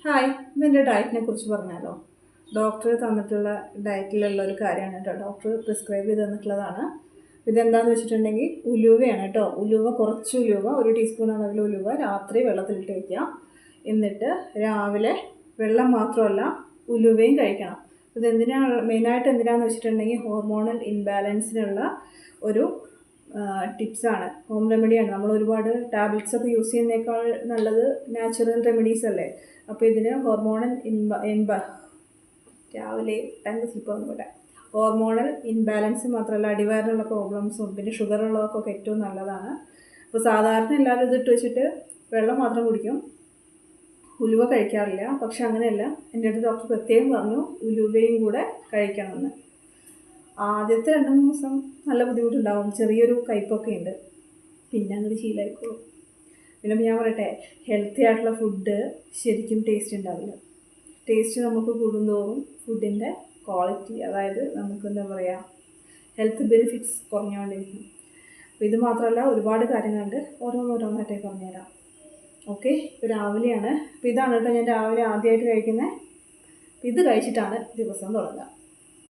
Hi, ഇതെൻ്റെ ഡയറ്റിനെ കുറിച്ച് പറഞ്ഞാലോ. ഡോക്ടർ തന്നിട്ടുള്ള ഡയറ്റിലുള്ള ഒരു കാര്യമാണ് കേട്ടോ. ഡോക്ടർ പ്രിസ്ക്രൈബ് ചെയ്ത് തന്നിട്ടുള്ളതാണ്. ഇതെന്താണെന്ന് വെച്ചിട്ടുണ്ടെങ്കിൽ ഉലുവയാണ് കേട്ടോ. കുറച്ച് ഉലുവ, 1 ടീസ്പൂൺ അളവിൽ ഉലുവ രാത്രി വെള്ളത്തിലിട്ട് വയ്ക്കുക. എന്നിട്ട് രാവിലെ വെള്ളം മാത്രമല്ല ഉലുവയും കഴിക്കണം. മെയിനായിട്ട് എന്തിനാണെന്ന് വെച്ചിട്ടുണ്ടെങ്കിൽ ഹോർമോണൽ ഇൻബാലൻസിനുള്ള ഒരു ടിപ്സാണ്, ഹോം റെമഡിയാണ്. നമ്മൾ ഒരുപാട് ടാബ്ലറ്റ്സ് ഒക്കെ യൂസ് ചെയ്യുന്നതിനേക്കാൾ നല്ലത് നാച്ചുറൽ റെമഡീസ് അല്ലേ. അപ്പോൾ ഇതിന് രാവിലെ ടങ്ക് സ്ലിപ്പാകും പോലെ ഹോർമോണൽ ഇൻബാലൻസ് മാത്രമല്ല അടിവയറിനുള്ള പ്രോബ്ലംസും പിന്നെ ഷുഗറുള്ളവർക്കൊക്കെ ഏറ്റവും നല്ലതാണ്. അപ്പോൾ സാധാരണ എല്ലാവരും ഇതിട്ട് വെച്ചിട്ട് വെള്ളം മാത്രം കുടിക്കും, ഉലുവ കഴിക്കാറില്ല. പക്ഷെ അങ്ങനെയല്ല, എൻ്റെ അടുത്ത് ഡോക്ടർ പ്രത്യേകം പറഞ്ഞു ഉലുവയും കൂടെ കഴിക്കണമെന്ന്. ആദ്യത്തെ 2-3 ദിവസം നല്ല ബുദ്ധിമുട്ടുണ്ടാവും, ചെറിയൊരു കയ്പൊക്കെ ഉണ്ട്, പിന്നെ അങ്ങോട്ട് ശീലമായിക്കോളും. പിന്നെ ഞാൻ പറയട്ടെ, ഹെൽത്തി ആയിട്ടുള്ള ഫുഡ് ശരിക്കും ടേസ്റ്റ് ഉണ്ടാവില്ല. ടേസ്റ്റ് നമുക്ക് കൂടുന്തോറും ഫുഡിൻ്റെ ക്വാളിറ്റി, അതായത് നമുക്ക് എന്താ പറയുക, ഹെൽത്ത് ബെനിഫിറ്റ്സ് കുറഞ്ഞുകൊണ്ടിരിക്കും. അപ്പോൾ ഇത് മാത്രമല്ല ഒരുപാട് കാര്യങ്ങളുണ്ട്, ഓരോന്നായിട്ടേ പറഞ്ഞുതരാം. ഓക്കെ, ഇപ്പോൾ രാവിലെയാണ്. അപ്പോൾ ഇതാണ് കേട്ടോ ഞാൻ രാവിലെ ആദ്യമായിട്ട് കഴിക്കുന്നത്. ഇത് കഴിച്ചിട്ടാണ് ദിവസം തുടങ്ങുക.